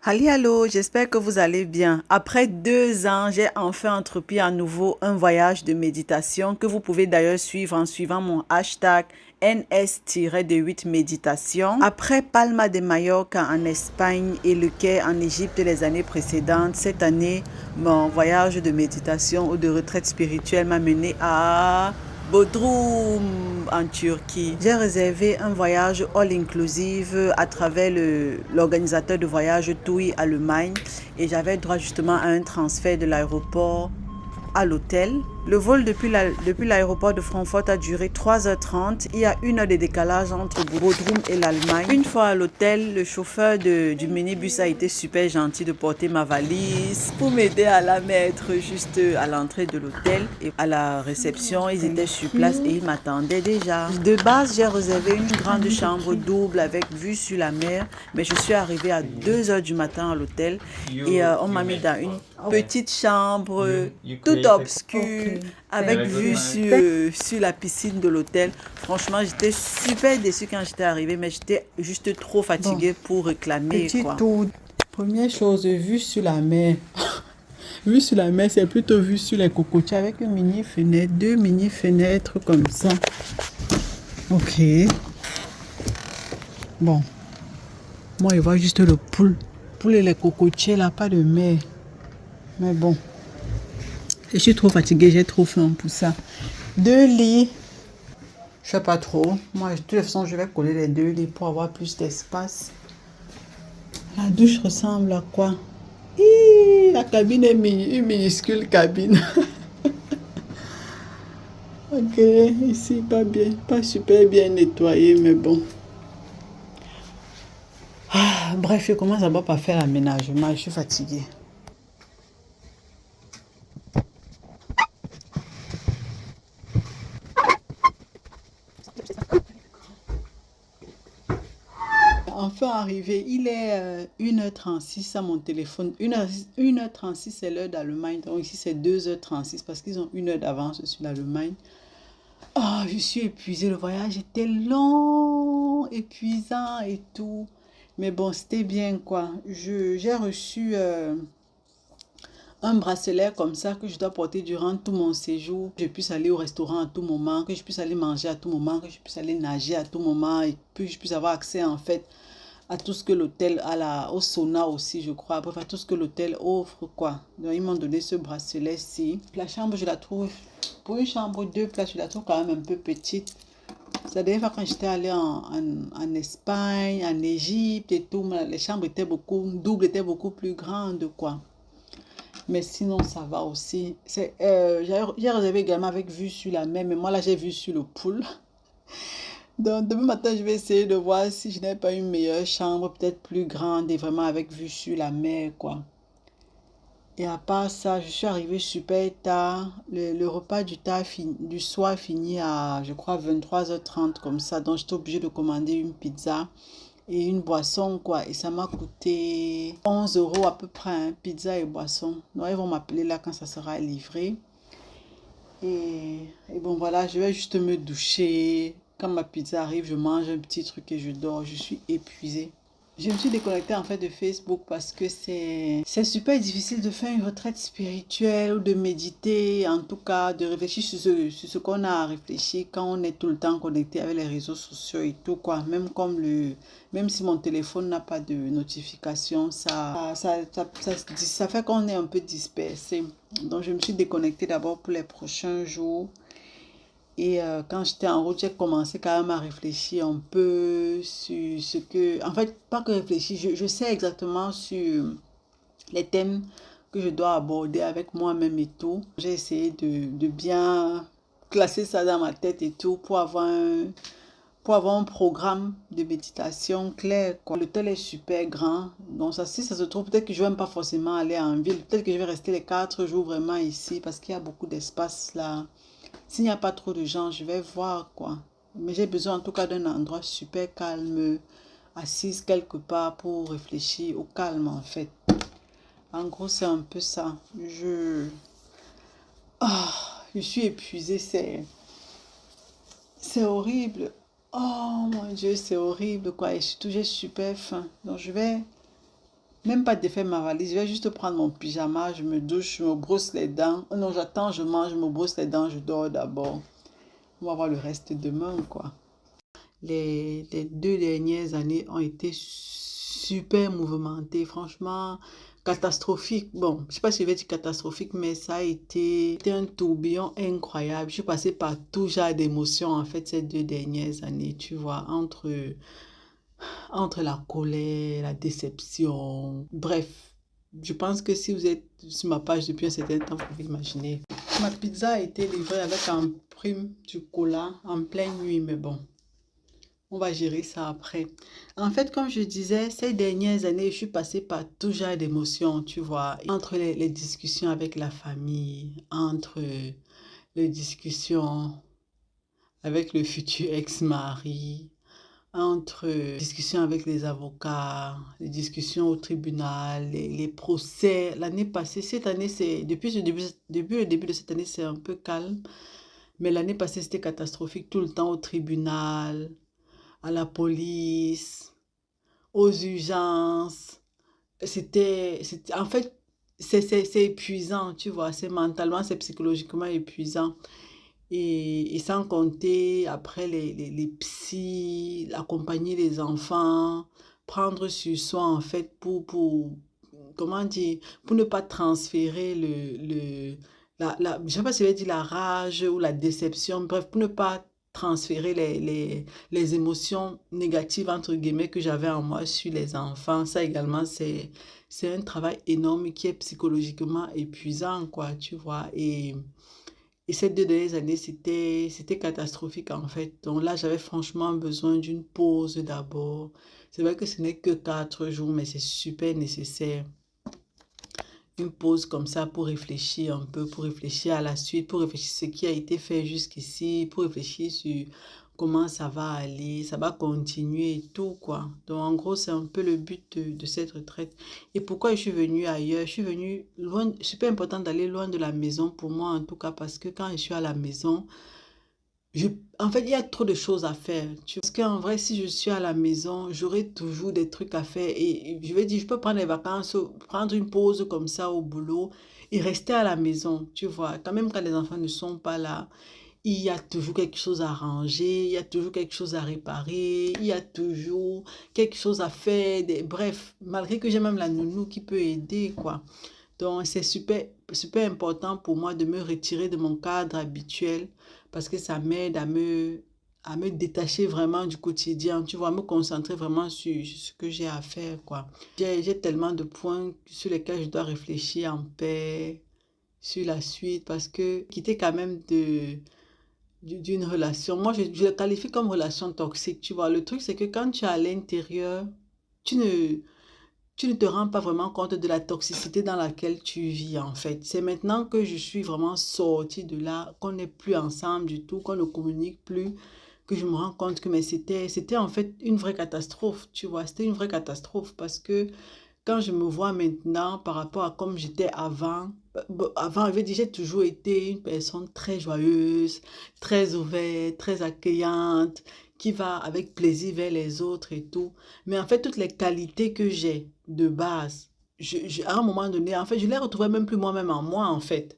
Allô, j'espère que vous allez bien. Après 2 ans, j'ai enfin entrepris à nouveau un voyage de méditation que vous pouvez d'ailleurs suivre en suivant mon hashtag NS-8 méditation. Après Palma de Mallorca en Espagne et Le Caire en Égypte les années précédentes, cette année, mon voyage de méditation ou de retraite spirituelle m'a mené à Bodrum en Turquie. J'ai réservé un voyage all-inclusive à travers l'organisateur de voyage TUI Allemagne et j'avais droit justement à un transfert de l'aéroport à l'hôtel. Le vol depuis l'aéroport de Francfort a duré 3h30. Il y a 1 heure de décalage entre Bodrum et l'Allemagne. Une fois à l'hôtel, le chauffeur du minibus a été super gentil de porter ma valise pour m'aider à la mettre juste à l'entrée de l'hôtel. Et à la réception, ils étaient sur place et ils m'attendaient déjà. De base, j'ai réservé une grande chambre double avec vue sur la mer, mais je suis arrivée à 2 heures du matin à l'hôtel et on m'a mis dans une petite chambre toute obscure avec vue sur la piscine de l'hôtel. Franchement, j'étais super déçue quand j'étais arrivée, mais j'étais juste trop fatiguée pour réclamer. Petit Quoi. tour. Première chose, vue sur la mer. Vue sur la mer, c'est plutôt vue sur les cocotiers avec une mini fenêtre, 2 mini fenêtres comme ça. Ok. Bon. Moi, je vois juste le poule. Poule et les cocotiers, là, pas de mer. Mais bon. Je suis trop fatiguée, j'ai trop faim pour ça. 2 lits. Je sais pas trop. Moi, de toute façon, je vais coller les 2 lits pour avoir plus d'espace. La douche ressemble à quoi? La cabine est une minuscule cabine. Ok, ici pas bien, pas super bien nettoyé, mais bon. Bref, je commence d'abord par faire l'aménagement, je suis fatiguée. Enfin arrivé, il est 1h36 à mon téléphone. 1h36 c'est l'heure d'Allemagne, donc ici c'est 2h36 parce qu'ils ont 1 heure d'avance sur l'Allemagne. Oh, je suis épuisée, le voyage était long, épuisant et tout. Mais bon, c'était bien quoi. J'ai reçu un bracelet comme ça que je dois porter durant tout mon séjour. Que je puisse aller au restaurant à tout moment, que je puisse aller manger à tout moment, que je puisse aller nager à tout moment et que je puisse avoir accès en fait à tout ce que l'hôtel, au sauna aussi je crois, bref à tout ce que l'hôtel offre quoi. Donc ils m'ont donné ce bracelet-ci. La chambre je la trouve, pour une chambre 2 places, je la trouve quand même un peu petite. Ça dernière fois quand j'étais allée en Espagne, en Égypte et tout, les chambres étaient étaient beaucoup plus grandes quoi. Mais sinon, ça va aussi. J'ai réservé également avec vue sur la mer, mais moi là, j'ai vue sur le pool. Donc, demain matin, je vais essayer de voir si je n'ai pas une meilleure chambre, peut-être plus grande et vraiment avec vue sur la mer, quoi. Et à part ça, je suis arrivée super tard. Le repas du soir finit à, je crois, 23h30 comme ça. Donc, j'étais obligée de commander une pizza et une boisson, quoi. Et ça m'a coûté 11 € à peu près, hein, pizza et boisson. Donc, ils vont m'appeler là quand ça sera livré. Et bon, voilà, je vais juste me doucher. Quand ma pizza arrive, je mange un petit truc et je dors. Je suis épuisée. Je me suis déconnectée en fait de Facebook parce que c'est super difficile de faire une retraite spirituelle ou de méditer, en tout cas de réfléchir sur ce qu'on a à réfléchir quand on est tout le temps connecté avec les réseaux sociaux et tout quoi. Même si mon téléphone n'a pas de notification, ça fait qu'on est un peu dispersé. Donc je me suis déconnectée d'abord pour les prochains jours. Et quand j'étais en route, j'ai commencé quand même à réfléchir un peu sur ce que... En fait, pas que réfléchir, je sais exactement sur les thèmes que je dois aborder avec moi-même et tout. J'ai essayé de bien classer ça dans ma tête et tout pour avoir un programme de méditation clair, quoi. L'hôtel est super grand. Donc ça, si ça se trouve, peut-être que je ne vais même pas forcément aller en ville. Peut-être que je vais rester les 4 jours vraiment ici parce qu'il y a beaucoup d'espace là. S'il n'y a pas trop de gens, je vais voir quoi. Mais j'ai besoin en tout cas d'un endroit super calme, assise quelque part pour réfléchir au calme en fait. En gros, c'est un peu ça. Je suis épuisée, c'est horrible. Oh mon Dieu, c'est horrible quoi. Et surtout, j'ai super faim. Donc, je vais Même pas d'effet ma valise. Je vais juste prendre mon pyjama, je me douche, je me brosse les dents. Oh non, j'attends, je mange, je me brosse les dents, je dors d'abord. On va voir le reste demain, quoi. Les 2 dernières années ont été super mouvementées, franchement, catastrophiques. Bon, je sais pas si je vais dire catastrophique, mais ça a été un tourbillon incroyable. Je suis passée par tout genre d'émotions, en fait, ces 2 dernières années, tu vois, entre la colère, la déception, bref. Je pense que si vous êtes sur ma page depuis un certain temps, vous pouvez imaginer. Ma pizza a été livrée avec un prime du cola en pleine nuit, mais bon. On va gérer ça après. En fait, comme je disais, ces dernières années, je suis passée par tout genre d'émotions, tu vois. Entre les discussions avec la famille, entre les discussions avec le futur ex-mari, entre discussions avec les avocats, les discussions au tribunal, les procès. L'année passée, cette année, c'est depuis le début de cette année, c'est un peu calme. Mais l'année passée, c'était catastrophique. Tout le temps au tribunal, à la police, aux urgences. En fait, c'est épuisant, tu vois. C'est mentalement, c'est psychologiquement épuisant. Et sans compter après les psys, accompagner les enfants, prendre sur soi en fait comment dire, pour ne pas transférer je ne sais pas si je vais dire la rage ou la déception, bref, pour ne pas transférer les émotions négatives, entre guillemets, que j'avais en moi sur les enfants. Ça également, c'est un travail énorme qui est psychologiquement épuisant, quoi, tu vois. Et ces 2 dernières années, c'était catastrophique en fait. Donc là, j'avais franchement besoin d'une pause d'abord. C'est vrai que ce n'est que 4 jours, mais c'est super nécessaire. Une pause comme ça pour réfléchir un peu, pour réfléchir à la suite, pour réfléchir ce qui a été fait jusqu'ici, pour réfléchir sur comment ça va aller, ça va continuer et tout, quoi. Donc, en gros, c'est un peu le but de cette retraite. Et pourquoi je suis venue ailleurs? Je suis venue loin, super important d'aller loin de la maison pour moi, en tout cas, parce que quand je suis à la maison, je, en fait, il y a trop de choses à faire. Parce qu'en vrai, si je suis à la maison, j'aurai toujours des trucs à faire. Et je vais dire, je peux prendre les vacances, prendre une pause comme ça au boulot et rester à la maison, tu vois. Quand même, quand les enfants ne sont pas là, il y a toujours quelque chose à ranger, il y a toujours quelque chose à réparer, il y a toujours quelque chose à faire. Bref, malgré que j'ai même la nounou qui peut aider, quoi. Donc, c'est super, super important pour moi de me retirer de mon cadre habituel parce que ça m'aide à me détacher vraiment du quotidien, tu vois, à me concentrer vraiment sur ce que j'ai à faire, quoi. J'ai tellement de points sur lesquels je dois réfléchir en paix, sur la suite, parce que quitter quand même d'une relation, moi je le qualifie comme relation toxique, tu vois. Le truc, c'est que quand tu es à l'intérieur, tu ne, tu ne te rends pas vraiment compte de la toxicité dans laquelle tu vis en fait. C'est maintenant que je suis vraiment sortie de là, qu'on n'est plus ensemble du tout, qu'on ne communique plus, que je me rends compte que mais c'était en fait une vraie catastrophe, tu vois. C'était une vraie catastrophe parce que quand je me vois maintenant par rapport à comme j'étais avant, avant, je veux dire, j'ai toujours été une personne très joyeuse, très ouverte, très accueillante, qui va avec plaisir vers les autres et tout. Mais en fait, toutes les qualités que j'ai de base, à un moment donné, en fait, je les retrouvais même plus moi-même en moi, en fait.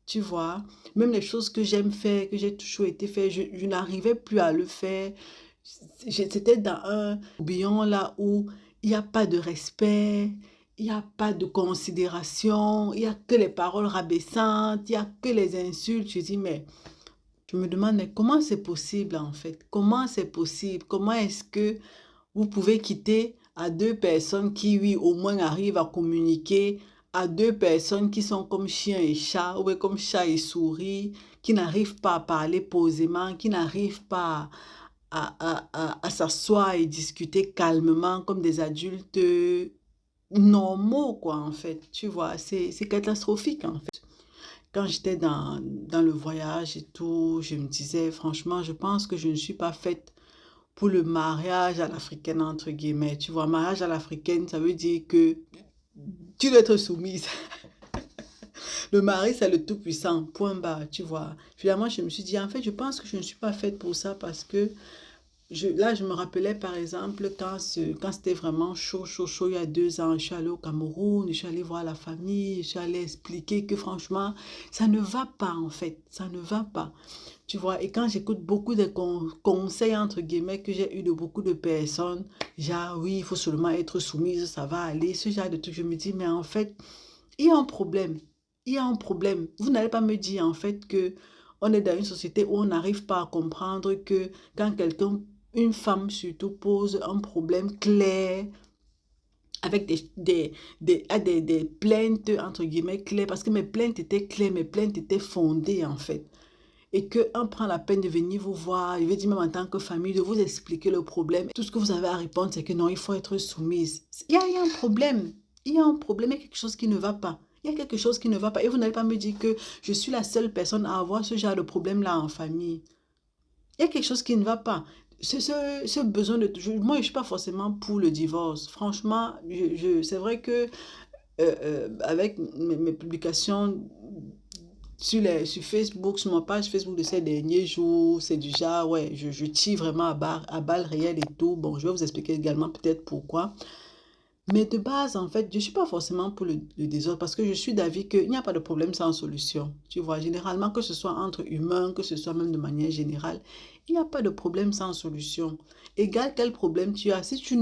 Tu vois, même les choses que j'aime faire, que j'ai toujours été faire, je n'arrivais plus à le faire. C'était dans un tourbillon là où il n'y a pas de respect, il n'y a pas de considération, il n'y a que les paroles rabaissantes, il n'y a que les insultes. Je dis, mais je me demande, mais comment c'est possible en fait? Comment c'est possible? Comment est-ce que vous pouvez quitter à 2 personnes qui, oui, au moins arrivent à communiquer, à 2 personnes qui sont comme chien et chat, ou bien comme chat et souris, qui n'arrivent pas à parler posément, qui n'arrivent pas à s'asseoir et discuter calmement comme des adultes normaux, quoi, en fait. Tu vois, c'est catastrophique, en fait. Quand j'étais dans le voyage et tout, je me disais, franchement, je pense que je ne suis pas faite pour le mariage à l'africaine, entre guillemets. Tu vois, mariage à l'africaine, ça veut dire que tu dois être soumise. Le mari, c'est le tout-puissant, point barre, tu vois. Finalement, je me suis dit, en fait, je pense que je ne suis pas faite pour ça parce que Là, je me rappelais par exemple quand c'était vraiment chaud, il y a 2 ans, je suis allée au Cameroun, je suis allée voir la famille, je suis allée expliquer que franchement, ça ne va pas en fait, ça ne va pas. Tu vois, et quand j'écoute beaucoup de conseils, entre guillemets, que j'ai eu de beaucoup de personnes, genre, oui, il faut seulement être soumise, ça va aller, ce genre de trucs, je me dis, mais en fait, il y a un problème. Il y a un problème. Vous n'allez pas me dire, en fait, que on est dans une société où on n'arrive pas à comprendre que quand quelqu'un, une femme surtout, pose un problème clair, avec des plaintes, entre guillemets, claires, parce que mes plaintes étaient claires, mes plaintes étaient fondées, en fait, et qu'on prend la peine de venir vous voir, je veux dire même en tant que famille, de vous expliquer le problème. Tout ce que vous avez à répondre, c'est que non, il faut être soumise. Il y a un problème. Il y a un problème, il y a quelque chose qui ne va pas. Il y a quelque chose qui ne va pas. Et vous n'allez pas me dire que je suis la seule personne à avoir ce genre de problème-là en famille. Il y a quelque chose qui ne va pas. Ce besoin de... moi, je ne suis pas forcément pour le divorce. Franchement, c'est vrai que avec mes publications sur Facebook, sur ma page Facebook de ces derniers jours, c'est du genre, ouais, je tire vraiment à balles réelles et tout. Bon, je vais vous expliquer également peut-être pourquoi. Mais de base, en fait, je ne suis pas forcément pour le désordre parce que je suis d'avis qu'il n'y a pas de problème sans solution. Tu vois, généralement, que ce soit entre humains, que ce soit même de manière générale, il n'y a pas de problème sans solution. Égal quel problème tu as, si tu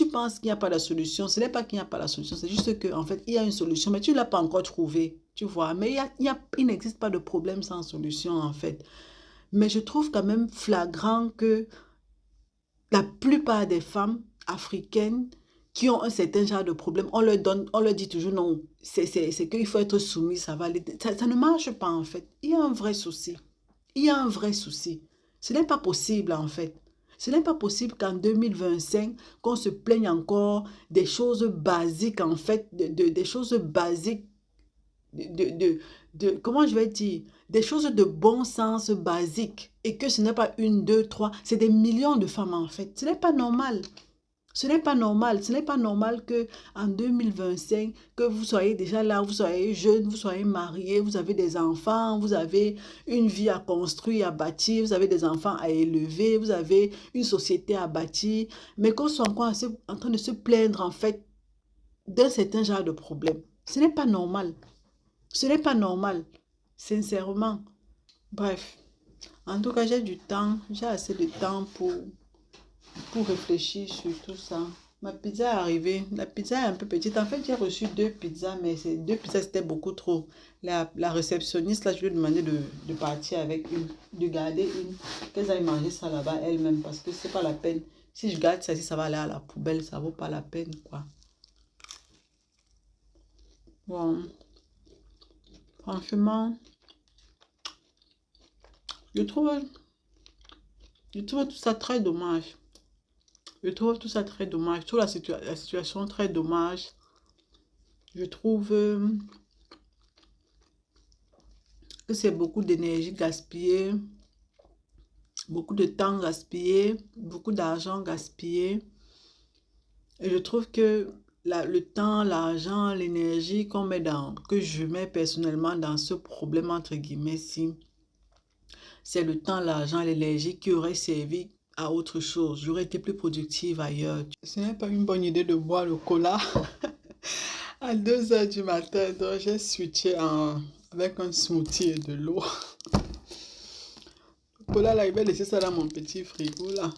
penses qu'il n'y a pas de solution, ce n'est pas qu'il n'y a pas de solution, c'est juste qu'en fait, il y a une solution, mais tu ne l'as pas encore trouvée. Tu vois, mais il n'existe pas de problème sans solution, en fait. Mais je trouve quand même flagrant que la plupart des femmes africaines qui ont un certain genre de problème, on leur dit toujours non, c'est qu'il faut être soumis, ça va aller. Ça ne marche pas en fait. Il y a un vrai souci. Il y a un vrai souci. Ce n'est pas possible en fait. Ce n'est pas possible qu'en 2025, qu'on se plaigne encore des choses basiques en fait, des choses basiques de, de, comment je vais dire, des choses de bon sens basiques et que ce n'est pas une, deux, trois, c'est des millions de femmes en fait. Ce n'est pas normal. Ce n'est pas normal. Ce n'est pas normal que en 2025, que vous soyez déjà là, vous soyez jeune, vous soyez marié, vous avez des enfants, vous avez une vie à construire, à bâtir, vous avez des enfants à élever, vous avez une société à bâtir, mais qu'on soit encore en train de se plaindre en fait d'un certain genre de problème. Ce n'est pas normal. Ce n'est pas normal, sincèrement. Bref, en tout cas, j'ai du temps, j'ai assez de temps pour réfléchir sur tout ça. Ma pizza est arrivée. La pizza est un peu petite. En fait, j'ai reçu 2 pizzas, mais ces 2 pizzas, c'était beaucoup trop. La réceptionniste, là, je lui ai demandé de partir avec une, de garder une, qu'elle aille manger ça là-bas elle-même, parce que c'est pas la peine. Si je garde ça, si ça va aller à la poubelle, ça vaut pas la peine, quoi. Bon, franchement, je trouve, je trouve tout ça très dommage. Je trouve tout ça très dommage. Je trouve la situation très dommage. Je trouve que c'est beaucoup d'énergie gaspillée, beaucoup de temps gaspillé, beaucoup d'argent gaspillé. Et je trouve que le temps, l'argent, l'énergie que je mets personnellement dans ce problème, entre guillemets, si c'est le temps, l'argent, l'énergie qui aurait servi à autre chose. J'aurais été plus productive ailleurs. Ce n'est pas une bonne idée de boire le cola à 2 heures du matin. Donc, j'ai switché avec un smoothie et de l'eau. Le cola, là, il va laisser ça dans mon petit frigo, là.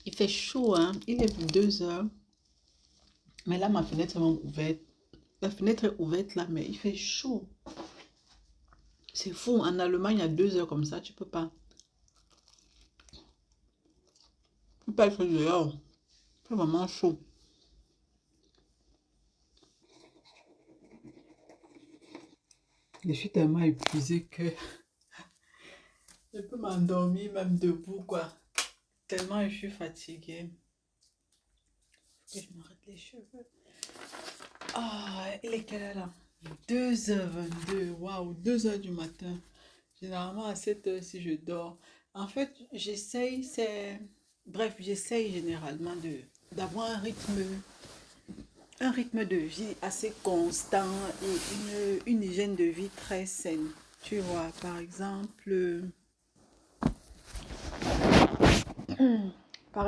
Il fait chaud, hein. Il est 2 heures. Mais là, ma fenêtre est même ouverte. La fenêtre est ouverte, là, mais il fait chaud. C'est fou. En Allemagne, à 2 heures comme ça, tu peux pas. Tu peux pas être dehors. C'est vraiment chaud. Je suis tellement épuisée que je peux m'endormir même debout, quoi. Tellement je suis fatiguée. Faut que je m'arrête les cheveux. Ah, il est quelle heure là? 2h22. Waouh, 2 heures du matin. Généralement, à cette heure, si je dors. En fait, bref, j'essaye généralement d'avoir un rythme de vie assez constant et une hygiène de vie très saine. Tu vois, par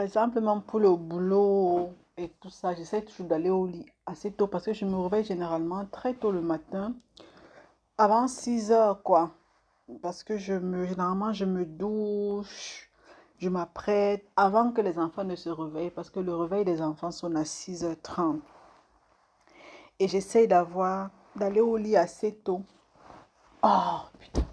exemple, même pour le boulot et tout ça, j'essaie toujours d'aller au lit assez tôt parce que je me réveille généralement très tôt le matin, avant 6 heures, quoi. Parce que généralement, je me douche, je m'apprête avant que les enfants ne se réveillent parce que le réveil des enfants sonne à 6h30. Et j'essaie d'aller au lit assez tôt. Oh, putain.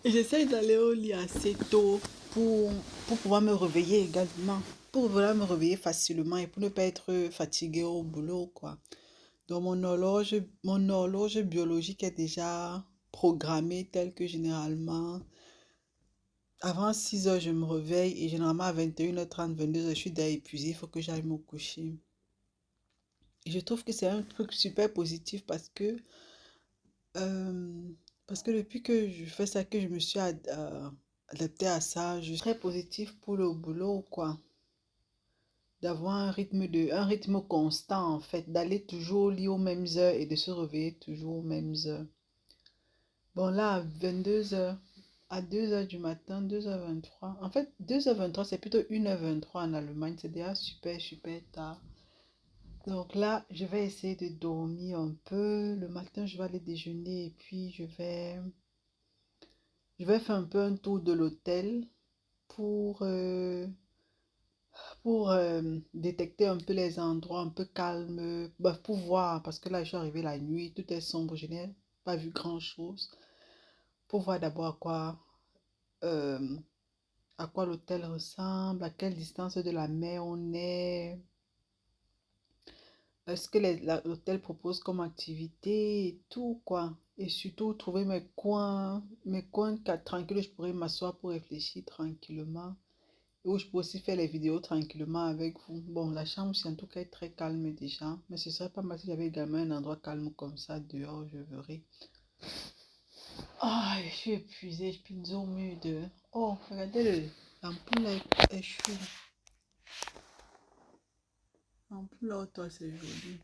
Et j'essaie d'aller au lit assez tôt pour, pour pouvoir me réveiller également. Pour pouvoir me réveiller facilement et pour ne pas être fatiguée au boulot, quoi. Donc mon horloge biologique est déjà programmée telle que généralement, avant 6 heures, je me réveille et généralement à 21h30, 22 heures, je suis déjà épuisée, il faut que j'aille me coucher. Et je trouve que c'est un truc super positif euh, parce que depuis que je fais ça, que je me suis adaptée à ça, je suis très positif pour le boulot, quoi. D'avoir un rythme constant, en fait, d'aller toujours au lit aux mêmes heures et de se réveiller toujours aux mêmes heures. Bon, là, à 22 heures, à 2 heures du matin, 2h23. En fait, 2h23, c'est plutôt 1h23 en Allemagne. C'est déjà super, super tard. Donc là, je vais essayer de dormir un peu. Le matin, je vais aller déjeuner et puis je vais faire un peu un tour de l'hôtel pour, euh, pour détecter un peu les endroits un peu calmes. Bah, pour voir, parce que là, je suis arrivée la nuit, tout est sombre, je n'ai pas vu grand-chose. Pour voir d'abord euh, à quoi l'hôtel ressemble, à quelle distance de la mer on est, ce que l'hôtel propose comme activité et tout, quoi. Et surtout, trouver mes coins tranquilles où je pourrais m'asseoir pour réfléchir tranquillement. Et où je peux aussi faire les vidéos tranquillement avec vous. Bon, la chambre, c'est en tout cas très calme déjà. Mais ce serait pas mal si j'avais également un endroit calme comme ça dehors, je verrai. Ah, je suis épuisée, je suis dormue. Oh, regardez l'ampoule là est chaude. L'ampoule là, toi, c'est joli.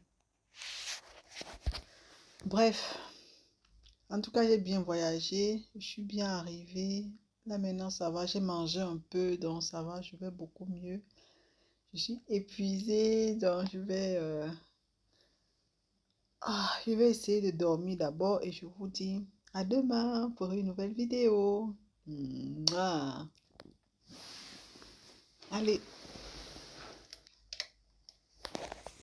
Bref, en tout cas, j'ai bien voyagé, je suis bien arrivée. Là maintenant, ça va, j'ai mangé un peu, donc ça va, je vais beaucoup mieux. Je suis épuisée, donc je vais essayer de dormir d'abord et je vous dis à demain pour une nouvelle vidéo. Mouah. Allez.